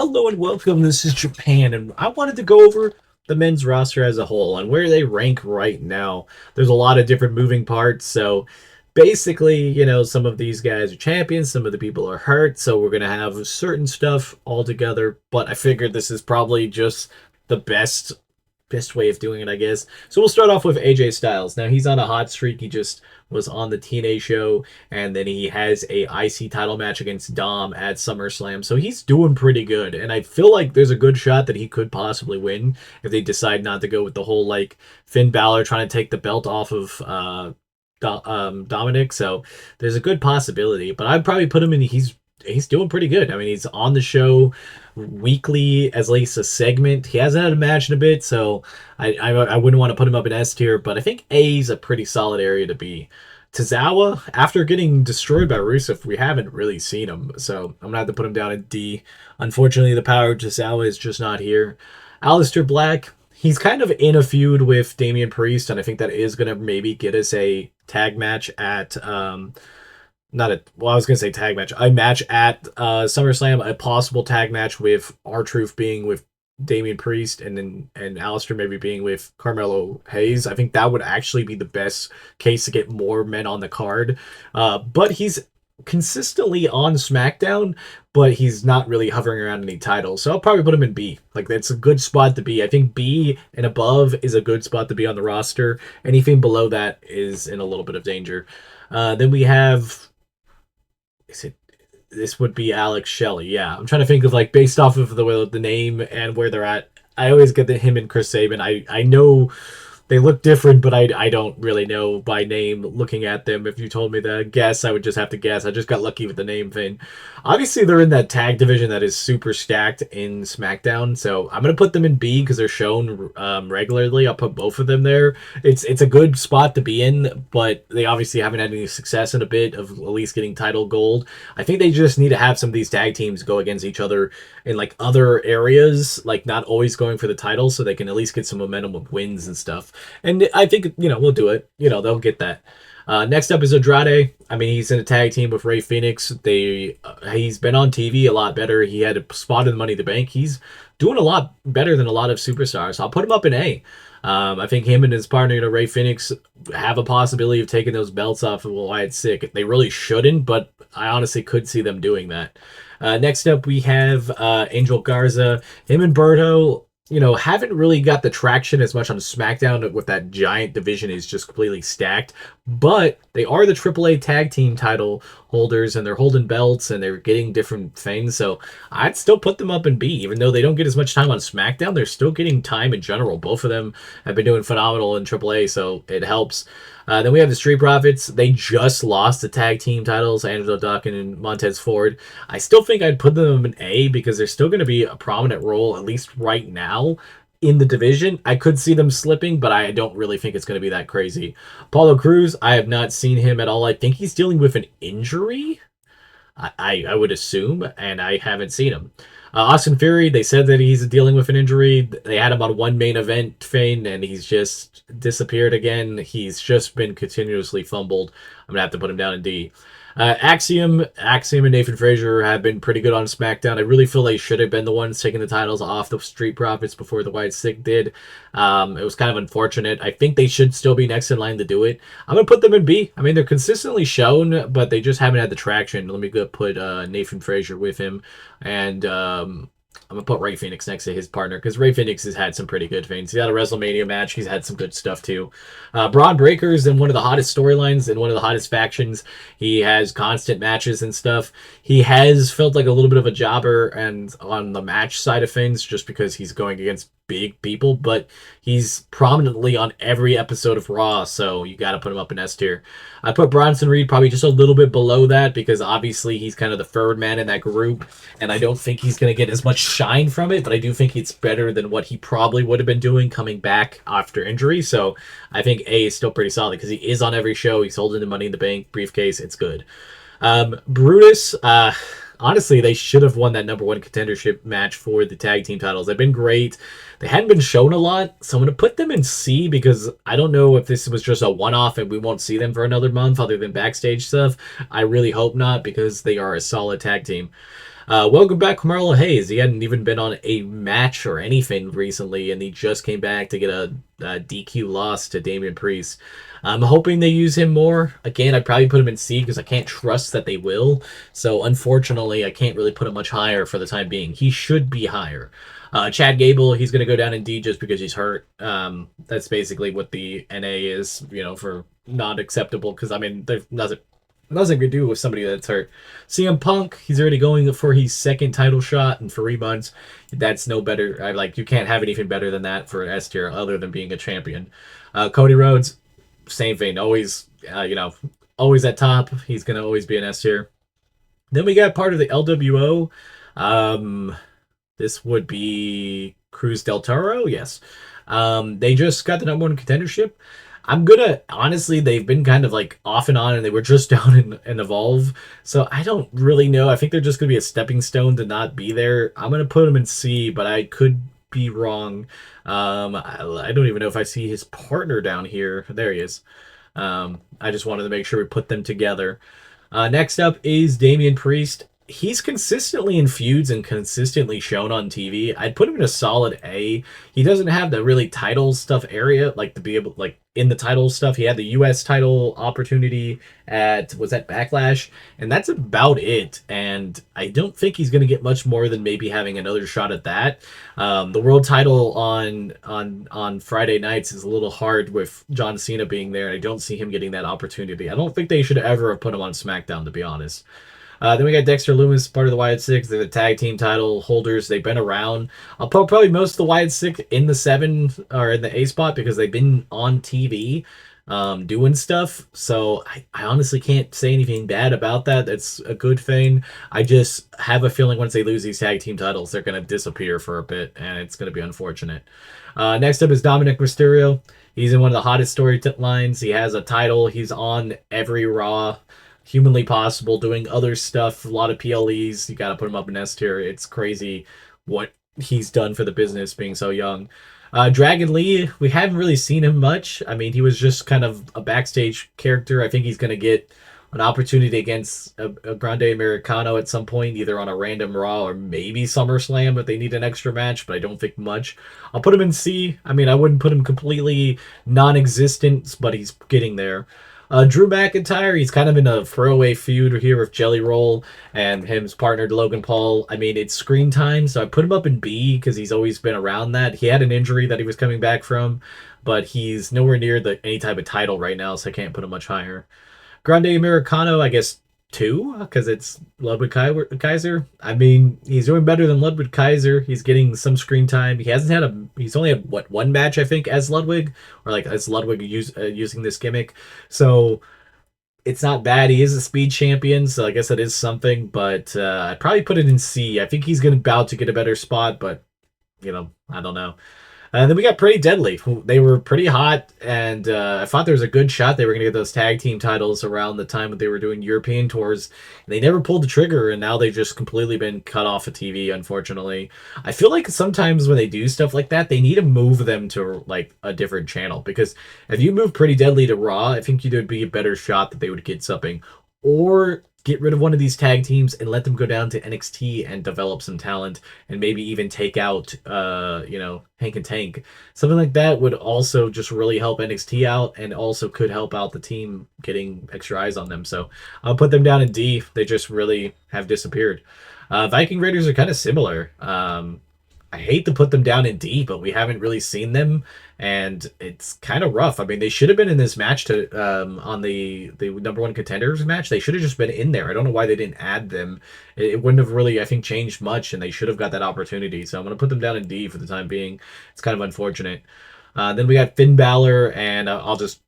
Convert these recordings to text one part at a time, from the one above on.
Hello and welcome. This is Japan, and I wanted to go over the men's roster as a whole and where they rank right now. There's a lot of different moving parts, so basically, some of these guys are champions, some of the people are hurt, so we're gonna have certain stuff all together. But I figured this is probably just the best way of doing it, I guess. So we'll start off with AJ Styles. Now he's on a hot streak. He just was on the TNA show, and then he has a IC title match against Dom at SummerSlam. So he's doing pretty good, and I feel like there's a good shot that he could possibly win if they decide not to go with the whole like Finn Balor trying to take the belt off of Dominic. So there's a good possibility, but I'd probably put him in. He's doing pretty good. I mean, he's on the show weekly as at least a segment. He hasn't had a match in a bit, so I wouldn't want to put him up in S tier, but I think A is a pretty solid area to be. Tozawa, after getting destroyed by Rusev, we haven't really seen him, so I'm gonna have to put him down in D. Unfortunately, the power of Tozawa is just not here. Aleister Black, he's kind of in a feud with Damian Priest, and I think that is gonna maybe get us a tag match at not a well, I was gonna say tag match, a match at SummerSlam, a possible tag match with R-Truth being with Damian Priest and Alistair maybe being with Carmelo Hayes. I think that would actually be the best case to get more men on the card. But he's consistently on SmackDown, but he's not really hovering around any titles. So I'll probably put him in B. Like that's a good spot to be. I think B and above is a good spot to be on the roster. Anything below that is in a little bit of danger. Then we have this would be Alex Shelley. Yeah, I'm trying to think of like based off of the name and where they're at. I always get him and Chris Sabin. I know they look different, but I don't really know by name looking at them. If you told me to guess, I would just have to guess. I just got lucky with the name thing. Obviously, they're in that tag division that is super stacked in SmackDown, so I'm gonna put them in B because they're shown regularly. I'll put both of them there. It's a good spot to be in, but they obviously haven't had any success in a bit of at least getting title gold. I think they just need to have some of these tag teams go against each other in like other areas, like not always going for the title, so they can at least get some momentum with wins and stuff. And I think, we'll do it. They'll get that. Next up is Andrade. I mean, he's in a tag team with Ray Phoenix. He's been on TV a lot better. He had a spot in Money in the Bank. He's doing a lot better than a lot of superstars. I'll put him up in A. I think him and his partner, Ray Phoenix, have a possibility of taking those belts off of Wyatt Sick. They really shouldn't, but I honestly could see them doing that. Next up, we have Angel Garza. Him and Berto, haven't really got the traction as much on SmackDown with that giant division is just completely stacked. But they are the AAA tag team title holders, and they're holding belts, and they're getting different things. So I'd still put them up in B, even though they don't get as much time on SmackDown. They're still getting time in general. Both of them have been doing phenomenal in AAA, so it helps. Then we have the Street Profits. They just lost the tag team titles, Angelo Dawkins and Montez Ford. I still think I'd put them in A because they're still going to be a prominent role, at least right now, in the division. I could see them slipping, but I don't really think it's going to be that crazy. Paulo Cruz, I have not seen him at all. I think he's dealing with an injury, I would assume, and I haven't seen him. Austin Theory, they said that he's dealing with an injury. They had him on one main event thing, and he's just disappeared again. He's just been continuously fumbled. I'm going to have to put him down in D. Axiom and Nathan Frazier have been pretty good on SmackDown. I really feel they should have been the ones taking the titles off the Street Profits before the White Stick did. It was kind of unfortunate. I think they should still be next in line to do it. I'm going to put them in B. I mean, they're consistently shown, but they just haven't had the traction. Let me go put Nathan Frazier with him. And I'm going to put Ray Phoenix next to his partner because Ray Phoenix has had some pretty good things. He had a WrestleMania match. He's had some good stuff too. Braun Breaker's in one of the hottest storylines and one of the hottest factions. He has constant matches and stuff. He has felt like a little bit of a jobber and on the match side of things just because he's going against big people, but he's prominently on every episode of Raw, so you got to put him up in S tier. I put Bronson Reed probably just a little bit below that because obviously he's kind of the third man in that group, and I don't think he's going to get as much shine from it, but I do think it's better than what he probably would have been doing coming back after injury, so I think A is still pretty solid because he is on every show. He's holding the Money in the Bank briefcase. It's good. Brutus, honestly, they should have won that number one contendership match for the tag team titles. They've been great. They hadn't been shown a lot, so I'm going to put them in C because I don't know if this was just a one-off and we won't see them for another month other than backstage stuff. I really hope not because they are a solid tag team. Welcome back, Carmelo Hayes. He hadn't even been on a match or anything recently, and he just came back to get a DQ loss to Damian Priest. I'm hoping they use him more. Again, I'd probably put him in C because I can't trust that they will. So, unfortunately, I can't really put him much higher for the time being. He should be higher. Chad Gable, he's going to go down in D just because he's hurt. That's basically what the NA is, for not acceptable. Because, I mean, there's nothing to do with somebody that's hurt. CM Punk, he's already going for his second title shot in 3 months. That's no better. You can't have anything better than that for S tier other than being a champion. Cody Rhodes, same thing. Always, always at top. He's gonna always be an S tier. Then we got part of the LWO. Um, this would be Cruz del Toro. Yes. They just got the number one contendership. I'm gonna honestly, they've been kind of like off and on, and they were just down in Evolve, so I don't really know. I think they're just gonna be a stepping stone to not be there. I'm gonna put them in C, but I could be wrong. I don't even know if I see his partner down here. There he is. I just wanted to make sure we put them together. Next up is Damian Priest. He's consistently in feuds and consistently shown on TV. I'd put him in a solid A. He doesn't have the really title stuff area, like to be able, like in the title stuff. He had the U.S. title opportunity was that Backlash, and that's about it. And I don't think he's going to get much more than maybe having another shot at that. The world title on Friday nights is a little hard with John Cena being there. I don't see him getting that opportunity. I don't think they should ever have put him on SmackDown, to be honest. Then we got Dexter Loomis, part of the Wyatt Six. They're the tag team title holders. They've been around. I'll put probably most of the Wyatt Six in the 7 or in the A spot because they've been on TV doing stuff. So I honestly can't say anything bad about that. That's a good thing. I just have a feeling once they lose these tag team titles, they're going to disappear for a bit, and it's going to be unfortunate. Next up is Dominic Mysterio. He's in one of the hottest storylines. He has a title. He's on every Raw humanly possible, doing other stuff, a lot of PLEs. You got to put him up in S tier. It's crazy what he's done for the business being so young. Dragon Lee, we haven't really seen him much. I mean, he was just kind of a backstage character. I think he's going to get an opportunity against a Grande Americano at some point, either on a random Raw or maybe SummerSlam if they need an extra match, but I don't think much. I'll put him in C. I mean, I wouldn't put him completely non-existent, but he's getting there. Drew McIntyre, he's kind of in a throwaway feud here with Jelly Roll and his partner Logan Paul. I mean, it's screen time, so I put him up in B because he's always been around that. He had an injury that he was coming back from, but he's nowhere near any type of title right now, so I can't put him much higher. Grande Americano, I guess 2 because it's Ludwig Kaiser. I mean, he's doing better than Ludwig Kaiser. He's getting some screen time. He's only had one match I think as Ludwig, or like as Ludwig using this gimmick. So it's not bad. He is a speed champion, so I guess that is something. But I'd probably put it in C. I think he's going to about to get a better spot, but I don't know. And then we got Pretty Deadly. They were pretty hot, and I thought there was a good shot they were going to get those tag team titles around the time that they were doing European tours. And they never pulled the trigger, and now they've just completely been cut off of TV, unfortunately. I feel like sometimes when they do stuff like that, they need to move them to like a different channel. Because if you move Pretty Deadly to Raw, I think there'd be a better shot that they would get something. Or get rid of one of these tag teams and let them go down to NXT and develop some talent and maybe even take out Hank and Tank. Something like that would also just really help NXT out and also could help out the team getting extra eyes on them. So I'll put them down in D. They just really have disappeared. Viking Raiders are kind of similar. I hate to put them down in D, but we haven't really seen them, and it's kind of rough. I mean, they should have been in this match on the number one contenders match. They should have just been in there. I don't know why they didn't add them. It wouldn't have really, I think, changed much, and they should have got that opportunity. So I'm going to put them down in D for the time being. It's kind of unfortunate. Then we got Finn Balor, and I'll just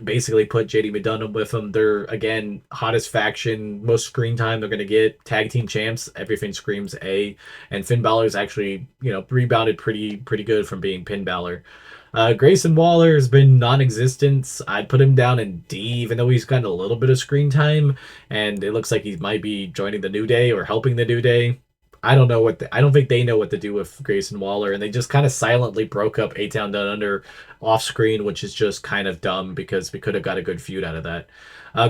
basically put JD McDonough with them. They're, again, hottest faction, most screen time they're going to get. Tag team champs, everything screams A. And Finn Balor's actually, rebounded pretty good from being Finn Balor. Grayson Waller has been non-existent. I'd put him down in D, even though he's gotten a little bit of screen time. And it looks like he might be joining the New Day or helping the New Day. I don't know I don't think they know what to do with Grayson Waller, and they just kind of silently broke up A Town Down Under off screen, which is just kind of dumb because we could have got a good feud out of that.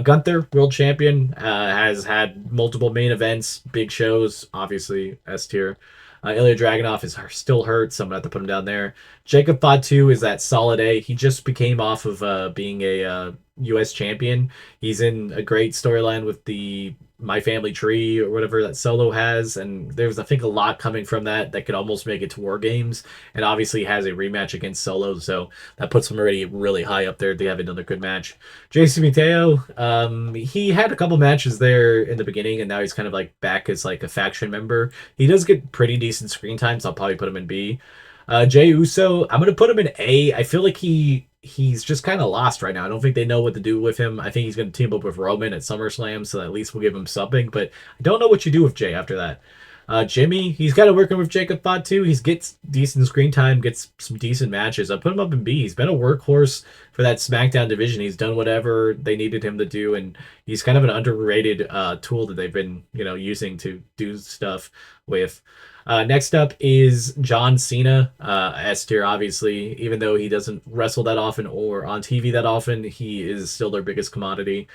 Gunther, world champion, has had multiple main events, big shows, obviously S tier. Ilya Dragunov is still hurt, so I'm gonna have to put him down there. Jacob Fatu is that solid A. He just became off of being a U.S. champion. He's in a great storyline with the My Family Tree or whatever that Solo has, and there's I think a lot coming from that could almost make it to War Games, and obviously has a rematch against Solo, so that puts him already really high up there. They have another good match. JC Mateo, he had a couple matches there in the beginning, and now he's kind of like back as like a faction member. He does get pretty decent screen time, so I'll probably put him in B. Jey Uso, I'm gonna put him in A. I feel like he's just kind of lost right now. I don't think they know what to do with him. I think he's gonna team up with Roman at SummerSlam, so at least we'll give him something. But I don't know what you do with Jay after that. Jimmy, he's kind of working with Jacob Fatu. He gets decent screen time, gets some decent matches. I put him up in B. He's been a workhorse for that SmackDown division. He's done whatever they needed him to do, and he's kind of an underrated tool that they've been using to do stuff with. Next up is John Cena, S tier, obviously. Even though he doesn't wrestle that often or on TV that often, he is still their biggest commodity.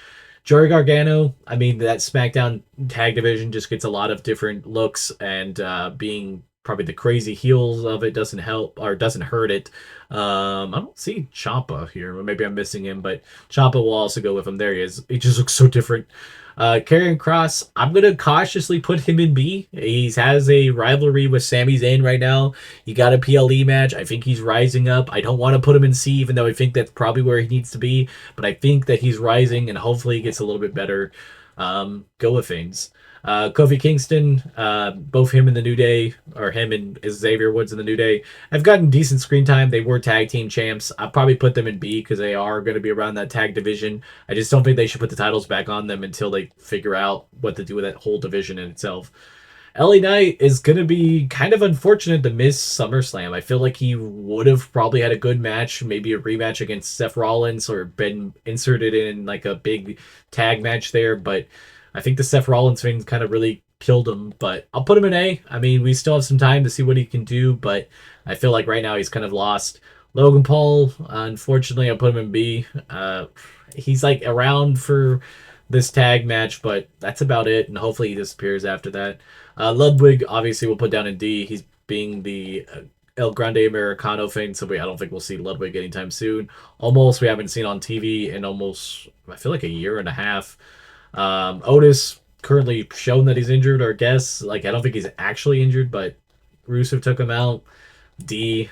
Joey Gargano, I mean, that SmackDown tag division just gets a lot of different looks, and being probably the crazy heels of it doesn't help or doesn't hurt it. I don't see Ciampa here, or maybe I'm missing him, but Ciampa will also go with him. There he is. He just looks so different. Karrion Kross, I'm gonna cautiously put him in B. He has a rivalry with Sami Zayn right now. He got a PLE match. I think he's rising up. I don't want to put him in C, even though I think that's probably where he needs to be. But I think that he's rising, and hopefully he gets a little bit better go with things. Kofi Kingston, both him and the New Day, or him and Xavier Woods in the New Day, have gotten decent screen time. They were tag team champs. I'll probably put them in B because they are going to be around that tag division. I just don't think they should put the titles back on them until they figure out what to do with that whole division in itself. LA Knight is going to be kind of unfortunate to miss SummerSlam. I feel like he would have probably had a good match, maybe a rematch against Seth Rollins, or been inserted in like a big tag match there, but I think the Seth Rollins thing kind of really killed him, but I'll put him in A. I mean, we still have some time to see what he can do, but I feel like right now he's kind of lost. Logan Paul, unfortunately, I'll put him in B. He's like around for this tag match, but that's about it, and hopefully he disappears after that. Ludwig, obviously, we'll put down in D. He's being the El Grande Americano thing, so I don't think we'll see Ludwig anytime soon. Almost, we haven't seen on TV in almost, I feel like a year and a half. Otis currently shown that he's injured, or guess. Like, I don't think he's actually injured, but Rusev took him out. D.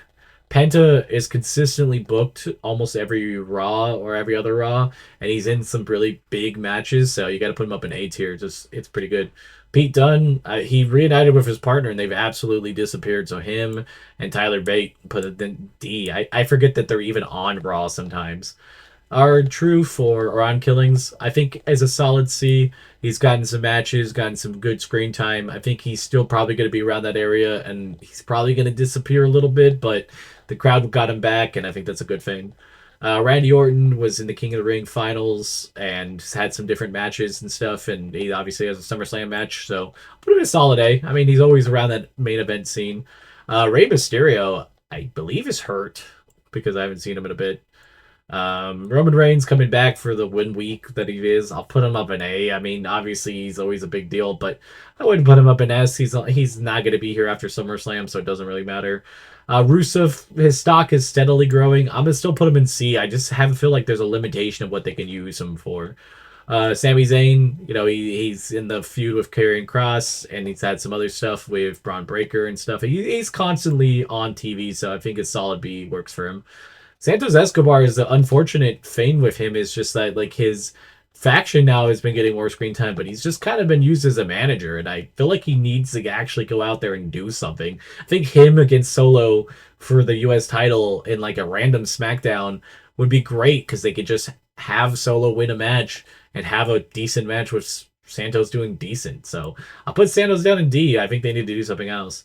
Penta is consistently booked almost every Raw or every other Raw, and he's in some really big matches, so you got to put him up in A tier. Just, it's pretty good. Pete Dunne, he reunited with his partner, and they've absolutely disappeared. So him and Tyler Bate put it in D. I forget that they're even on Raw sometimes. Our true for Ron Killings, I think, as a solid C. He's gotten some matches, gotten some good screen time. I think he's still probably going to be around that area, and he's probably going to disappear a little bit, but the crowd got him back, and I think that's a good thing. Randy Orton was in the King of the Ring finals and had some different matches and stuff, and he obviously has a SummerSlam match, so put him in a solid A. I mean, he's always around that main event scene. Rey Mysterio, I believe, is hurt because I haven't seen him in a bit. Roman Reigns coming back for the 1 week that he is. I'll put him up in A. I mean, obviously he's always a big deal, but I wouldn't put him up in S. He's not going to be here after SummerSlam, so it doesn't really matter. Rusev, his stock is steadily growing. I'm gonna still put him in C. I just have feel like there's a limitation of what they can use him for. Sami Zayn, he's in the feud with Karrion Kross, and he's had some other stuff with Braun Breaker and stuff. He's constantly on TV, so I think a solid B works for him. Santos Escobar is the unfortunate thing with him is just that like his faction now has been getting more screen time, but he's just kind of been used as a manager, and I feel like he needs to actually go out there and do something. I think him against Solo for the U.S. title in like a random SmackDown would be great because they could just have Solo win a match and have a decent match with Santos doing decent. So I'll put Santos down in D. I think they need to do something else.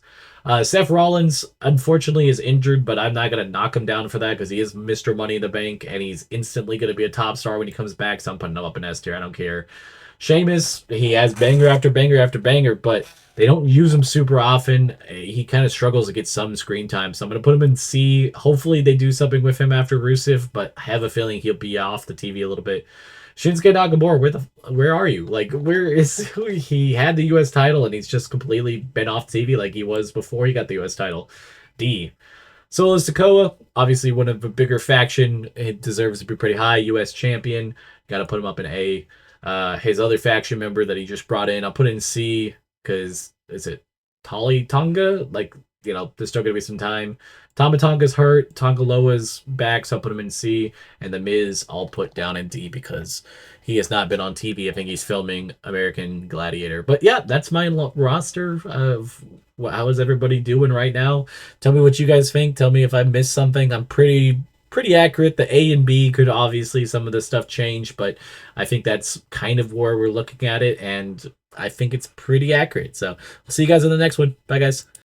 Seth Rollins, unfortunately, is injured, but I'm not going to knock him down for that because he is Mr. Money in the Bank, and he's instantly going to be a top star when he comes back, so I'm putting him up in S tier. I don't care. Sheamus, he has banger after banger after banger, but they don't use him super often. He kind of struggles to get some screen time, so I'm going to put him in C. Hopefully, they do something with him after Rusev, but I have a feeling he'll be off the TV a little bit. Shinsuke Nakamura, where are you? Like, where is he? Had the U.S. title and he's just completely been off TV like he was before he got the U.S. title. D. Solo Sikoa, obviously one of the bigger faction. It deserves to be pretty high. U.S. champion. Got to put him up in A. His other faction member that he just brought in, I'll put in C because is it Tali Tonga? Like, there's still going to be some time. Tama Tonga's hurt. Tonga Loa's back, so I'll put him in C. And The Miz, I'll put down in D because he has not been on TV. I think he's filming American Gladiator. But yeah, that's my roster of how is everybody doing right now. Tell me what you guys think. Tell me if I missed something. I'm pretty accurate. The A and B could obviously some of the stuff change, but I think that's kind of where we're looking at it, and I think it's pretty accurate. So I'll see you guys in the next one. Bye, guys.